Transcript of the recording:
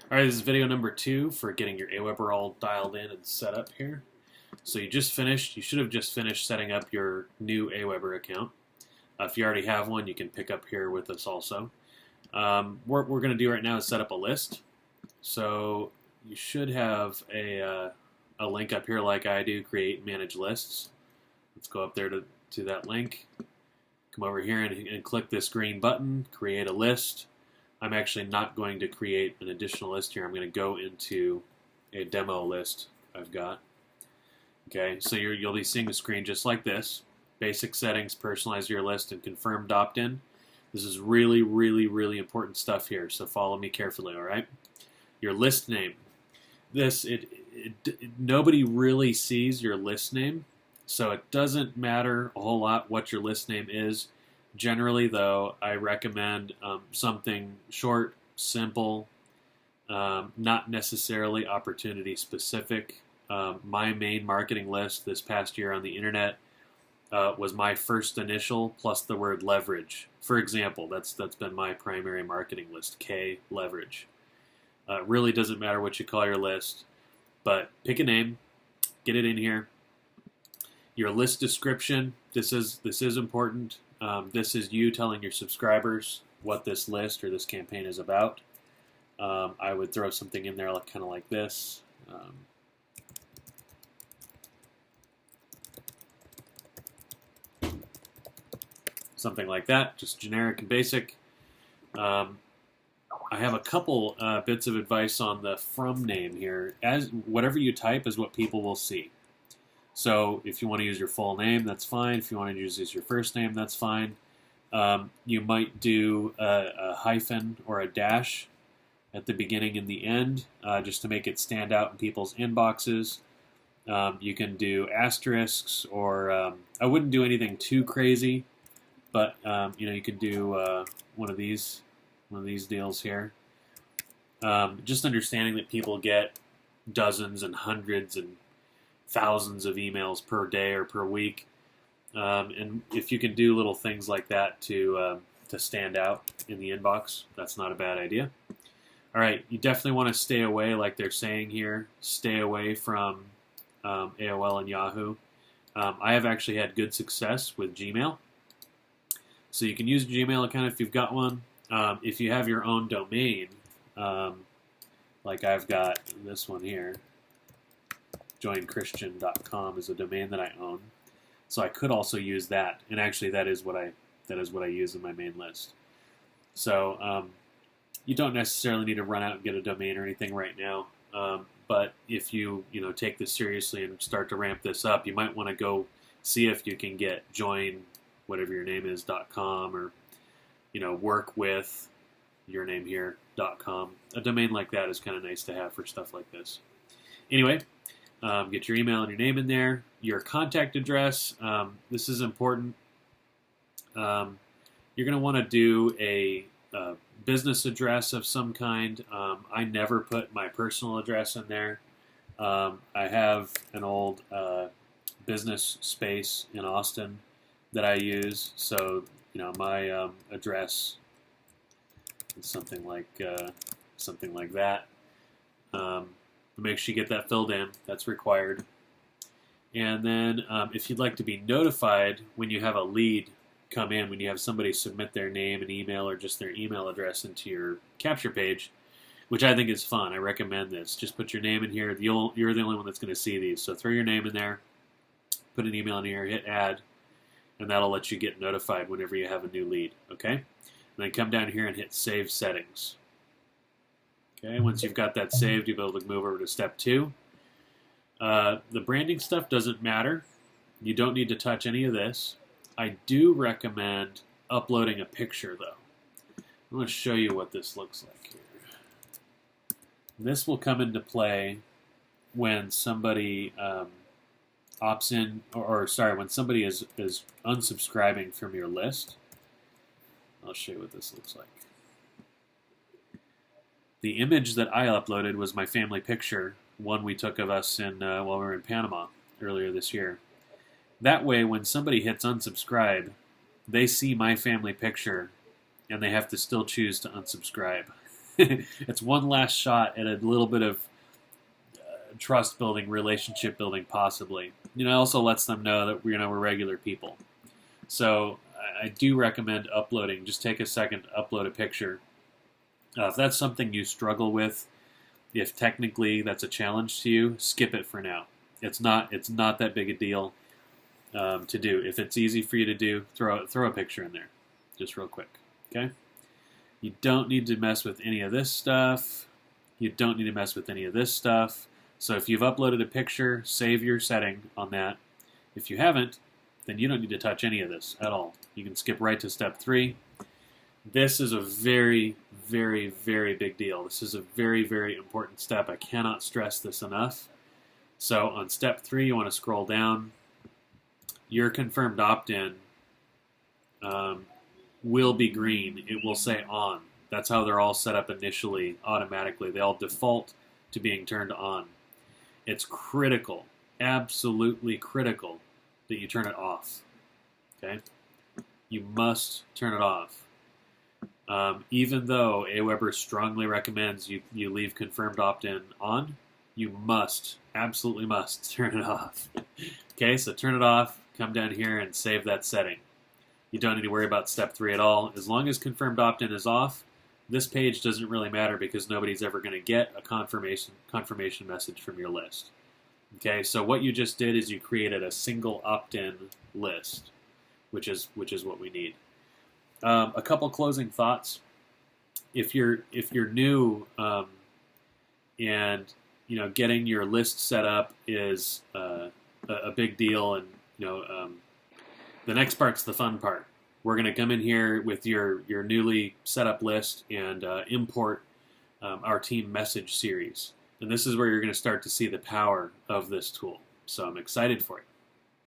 All right, this is video number 2 for getting your Aweber all dialed in and set up here. So you should have just finished setting up your new Aweber account. If you already have one, you can pick up here with us also. What we're going to do right now is set up a list. So you should have a link up here like I do, create and manage lists. Let's go up there to that link. Come over here and click this green button, create a list. I'm actually not going to create an additional list here. I'm going to go into a demo list I've got. Okay, so you'll be seeing a screen just like this. Basic settings, personalize your list, and confirmed opt-in. This is really, really, really important stuff here, so follow me carefully, all right? Your list name. Nobody really sees your list name, so it doesn't matter a whole lot what your list name is. Generally, though, I recommend something short, simple, not necessarily opportunity specific. My main marketing list this past year on the internet was my first initial plus the word leverage. For example, that's been my primary marketing list, K leverage. Really doesn't matter what you call your list, but pick a name, get it in here. Your list description, this is important. This is you telling your subscribers what this list or this campaign is about. I would throw something in there kind of like this. Something like that, just generic and basic. I have a couple bits of advice on the from name here. As whatever you type is what people will see. So if you want to use your full name, that's fine. If you want to use your first name, that's fine. You might do a hyphen or a dash at the beginning and the end, just to make it stand out in people's inboxes. You can do asterisks, or I wouldn't do anything too crazy, but you could do one of these deals here. Just understanding that people get dozens and hundreds and thousands of emails per day or per week, and if you can do little things like that to stand out in the inbox, that's not a bad idea. All right, you definitely want to stay away, like they're saying here, stay away from AOL and Yahoo. I have actually had good success with Gmail. So you can use a Gmail account if you've got one. If you have your own domain, like I've got this one here, joinkristian.com is a domain that I own. So I could also use that, and actually that is what I use in my main list. So you don't necessarily need to run out and get a domain or anything right now. But if you take this seriously and start to ramp this up, you might want to go see if you can get join whatever your name is .com, or work with your name here.com. A domain like that is kind of nice to have for stuff like this. Anyway, get your email and your name in there. Your contact address, this is important. You're going to want to do a business address of some kind. I never put my personal address in there. I have an old business space in Austin that I use, so my address is something like that. Make sure you get that filled in. That's required. And then if you'd like to be notified when you have a lead come in, when you have somebody submit their name and email or just their email address into your capture page, which I think is fun. I recommend this. Just put your name in here. You're the only one that's going to see these. So throw your name in there, put an email in here, hit add, and that'll let you get notified whenever you have a new lead. Okay? And then come down here and hit Save Settings. Okay, once you've got that saved, you'll be able to move over to step 2. The branding stuff doesn't matter. You don't need to touch any of this. I do recommend uploading a picture, though. I'm going to show you what this looks like here. This will come into play when somebody opts in, when somebody is unsubscribing from your list. I'll show you what this looks like. The image that I uploaded was my family picture, one we took of us while we were in Panama earlier this year. That way, when somebody hits unsubscribe, they see my family picture, and they have to still choose to unsubscribe. It's one last shot at a little bit of trust building, relationship building, possibly. It also lets them know that we're regular people. So I do recommend uploading. Just take a second to upload a picture. If that's something you struggle with, if technically that's a challenge to you, skip it for now. It's not that big a deal to do. If it's easy for you to do, throw a picture in there, just real quick. Okay. You don't need to mess with any of this stuff. You don't need to mess with any of this stuff. So if you've uploaded a picture, save your setting on that. If you haven't, then you don't need to touch any of this at all. You can skip right to step 3. This is a very, very, very big deal. This is a very, very important step. I cannot stress this enough. So on step 3, you want to scroll down. Your confirmed opt-in will be green. It will say on. That's how they're all set up initially, automatically. They all default to being turned on. It's critical, absolutely critical, that you turn it off. Okay? You must turn it off. Even though Aweber strongly recommends you leave confirmed opt-in on, you must, absolutely must, turn it off. Okay, so turn it off, come down here and save that setting. You don't need to worry about step 3 at all. As long as confirmed opt-in is off, this page doesn't really matter because nobody's ever going to get a confirmation message from your list. Okay, so what you just did is you created a single opt-in list, which is what we need. A couple closing thoughts. If you're new and getting your list set up is a big deal, and the next part's the fun part. We're going to come in here with your newly set up list and import our team message series. And this is where you're going to start to see the power of this tool. So I'm excited for it.